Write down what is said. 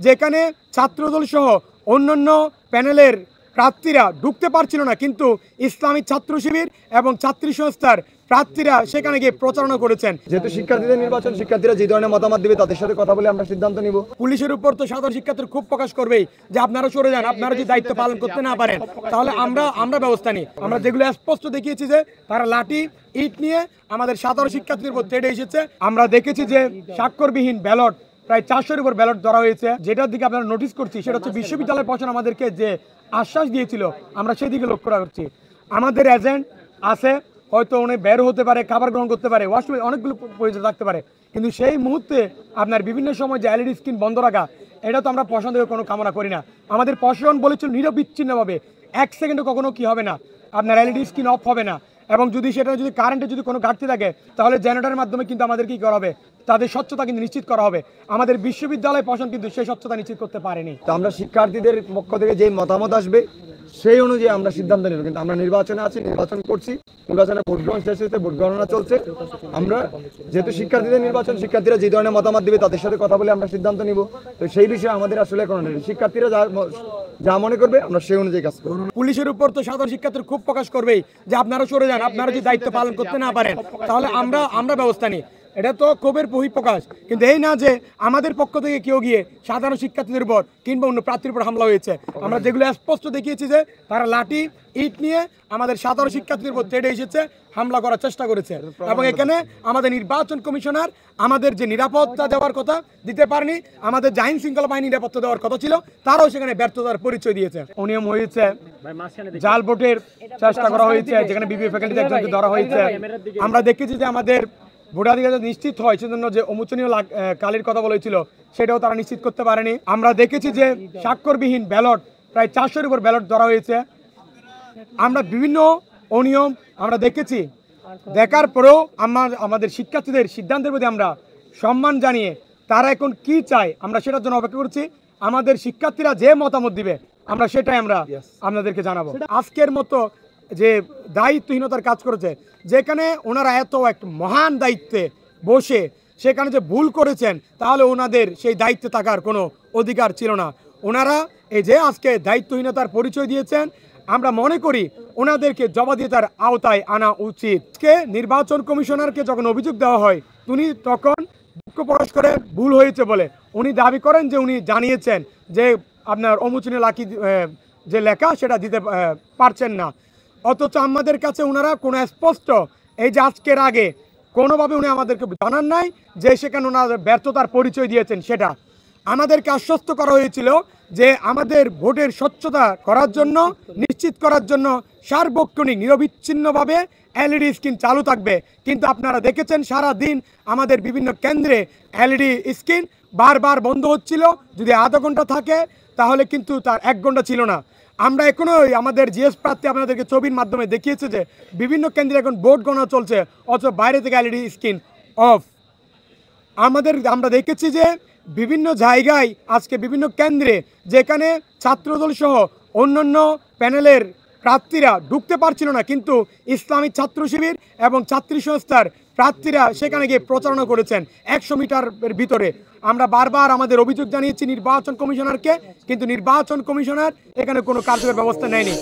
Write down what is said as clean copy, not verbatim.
যেখানে ছাত্রদল সহ অন্যান্য প্যানেলের প্রার্থীরা ঢুকতে পারছিল না, কিন্তু ইসলামী ছাত্র শিবির এবং ছাত্রী সংস্থার প্রার্থীরা সেখানে গিয়ে প্রচারণা করেছেন। যেহেতু শিক্ষার্থীদের নির্বাচন, শিক্ষার্থীরা যে ধরনের মতামত দিবে তাদের সাথে কথা বলে আমরা সিদ্ধান্ত নিব। পুলিশের উপর তো সাধারণ শিক্ষার্থীর খুব প্রকাশ করবেই যে আপনারা সরে যান, আপনারা যদি দায়িত্ব পালন করতে না পারেন তাহলে আমরা ব্যবস্থা নিই। আমরা যেগুলো স্পষ্ট দেখিয়েছি যে তারা লাঠি ইট নিয়ে আমাদের সাধারণ শিক্ষার্থীদের উপর তেড়ে এসেছে। আমরা দেখেছি যে স্বাক্ষরবিহীন ব্যালট প্রায় 400-এর উপর ব্যালট ধরা হয়েছে। যেটার দিকে আপনারা নোটিস করছি সেটা হচ্ছে বিশ্ববিদ্যালয় প্রশাসন আমাদেরকে যে আশ্বাস দিয়েছিল আমরা সেদিকে লক্ষ্য রাখছি। আমাদের এজেন্ট আছে, হয়তো উনি বের হতে পারে, খাবার গ্রহণ করতে পারে, ওয়াশরুমে অনেকগুলো প্রয়োজন থাকতে পারে, কিন্তু সেই মুহূর্তে আপনার বিভিন্ন সময় যে এলইডি স্ক্রিন বন্ধ রাখা, এটা তো আমরা প্রশাসন থেকে কোনো কামনা করি না। আমাদের প্রশাসন বলেছিল নিরবিচ্ছিন্নভাবে 1 সেকেন্ডে কখনো কি হবে না, আপনার এলইডি স্ক্রিন অফ হবে না, এবং যদি সেটা যদি কারেন্টে যদি কোনো ঘাটতি থাকে তাহলে জেনারেটরের মাধ্যমে কিন্তু আমাদের কি করা হবে, তাদের স্বচ্ছতা কিন্তু নিশ্চিত করা হবে। আমাদের বিশ্ববিদ্যালয় প্রশাসন কিন্তু সেই স্বচ্ছতা নিশ্চিত করতে পারেনি। তো আমরা শিক্ষার্থীদের পক্ষ থেকে যে মতামত আসবে সেই অনুযায়ী আমরা সিদ্ধান্ত নেব। কিন্তু আমরা নির্বাচনে আছি, নির্বাচন করছি, নির্বাচনে ভোট গ্রহণ শেষ হয়েছে, ভোট গণনা চলছে। আমরা যেহেতু শিক্ষার্থীদের নির্বাচন, শিক্ষার্থীরা যে ধরনের মতামত দিবে তাদের সাথে কথা বলে আমরা সিদ্ধান্ত নিব। তো সেই বিষয়ে আমাদের আসলে কোনো নেই, শিক্ষার্থীরা যা মনে করবে আমরা সেই অনুযায়ী কাজ করব। পুলিশের উপর তো সাধারণ শিক্ষার্থীর খুব প্রকাশ করবেই যে আপনারা সরে যান, আপনারা যদি দায়িত্ব পালন করতে না পারেন তাহলে আমরা ব্যবস্থা নিই। এটা তো ক্ষোভের বহিঃপ্রকাশ, কিন্তু এই না যে আমাদের পক্ষ থেকে কেউ গিয়ে সাধারণ শিক্ষার্থীদের উপর কিংবা অন্য প্রার্থীর উপর হামলা হয়েছে। আমরা যেগুলো স্পষ্ট দেখিয়েছি যে তারা লাঠি ইট নিয়ে আমাদের সাধারণ শিক্ষার্থীদের উপর তেড়ে এসেছে, হামলা করার চেষ্টা করেছে, এবং এখানে আমাদের নির্বাচন কমিশনার আমাদের যে নিরাপত্তা দেওয়ার কথা দিতে পারেনি, আমাদের যে আইন শৃঙ্খলা বাহিনী নিরাপত্তা দেওয়ার কথা ছিল তারাও সেখানে ব্যর্থতার পরিচয় দিয়েছে। অনিয়ম হয়েছে, জাল ভোটের চেষ্টা করা হয়েছে, যেখানে বিবিএ ফ্যাকাল্টি একজনকে ধরা হয়েছে। আমরা দেখেছি যে আমাদের ভোটাধিকার নিশ্চিত হয় সেজন্য যে অমোচনীয় কালির কথা বলেছিল সেটাও তারা নিশ্চিত করতে পারেনি। আমরা দেখেছি যে স্বাক্ষরবিহীন ব্যালট প্রায় 400-এর উপর ব্যালট ধরা হয়েছে। আমরা বিভিন্ন অনিয়ম আমরা দেখেছি, দেখার পরেও আমাদের শিক্ষার্থীদের সিদ্ধান্তের প্রতি আমরা সম্মান জানিয়ে তারা এখন কি চায় আমরা সেটার জন্য অপেক্ষা করছি। আমাদের শিক্ষার্থীরা যে মতামত দিবে আমরা সেটাই আমরা আপনাদেরকে জানাবো। আজকের মতো যে দায়িত্বহীনতার কাজ করেছে, যেখানে ওনারা এত এক মহান দায়িত্বে বসে সেখানে যে ভুল করেছেন, তাহলে ওনাদের সেই দায়িত্বে থাকার কোনো অধিকার ছিল না। ওনারা এই যে আজকে দায়িত্বহীনতার পরিচয় দিয়েছেন, আমরা মনে করি ওনাদেরকে জবাবদিহিতার আওতায় আনা উচিত। নির্বাচন কমিশনারকে যখন অভিযোগ দেওয়া হয় উনি তখন দুঃখ প্রকাশ করে ভুল হয়েছে বলে উনি দাবি করেন যে উনি জানিয়েছেন যে আপনার অমোচনীয় যে লেখা সেটা দিতে পারছেন না, অথচ আমাদের কাছে ওনারা কোনো স্পষ্ট এই যে আজকের আগে কোনোভাবে উনি আমাদেরকে জানান নাই যে সেখানে ওনাদের ব্যর্থতার পরিচয় দিয়েছেন। সেটা আমাদেরকে আশ্বস্ত করা হয়েছিল যে আমাদের ভোটের স্বচ্ছতা করার জন্য, নিশ্চিত করার জন্য সার্বক্ষণিক নিরবিচ্ছিন্নভাবে এলইডি স্ক্রিন চালু থাকবে। কিন্তু আপনারা দেখেছেন সারা দিন আমাদের বিভিন্ন কেন্দ্রে এলইডি স্ক্রিন বারবার বন্ধ হচ্ছিল। যদি আধা ঘন্টা থাকে তাহলে কিন্তু তার 1 ঘন্টা ছিল না। আমরা এখনো আমাদের জিএস প্রার্থী আপনাদেরকে ছবির মাধ্যমে দেখিয়েছে যে বিভিন্ন কেন্দ্রে এখন ভোট গণনা চলছে, অথচ বাইরে থেকে এলইডি স্ক্রিন অফ। আমরা দেখেছি যে বিভিন্ন জায়গায় আজকে বিভিন্ন কেন্দ্রে যেখানে ছাত্রদল সহ অন্যান্য প্যানেলের প্রার্থীরা ঢুকতে পারছিল না, কিন্তু ইসলামী ছাত্র শিবির এবং ছাত্রী সংস্থার প্রার্থীরা সেখানে গিয়ে প্রচারণা করেছেন 100 মিটারের ভিতরে। আমরা বারবার আমাদের অভিযোগ জানিয়েছি নির্বাচন কমিশনারকে, কিন্তু নির্বাচন কমিশনার এখানে কোনো কার্যকর ব্যবস্থা নেয়নি।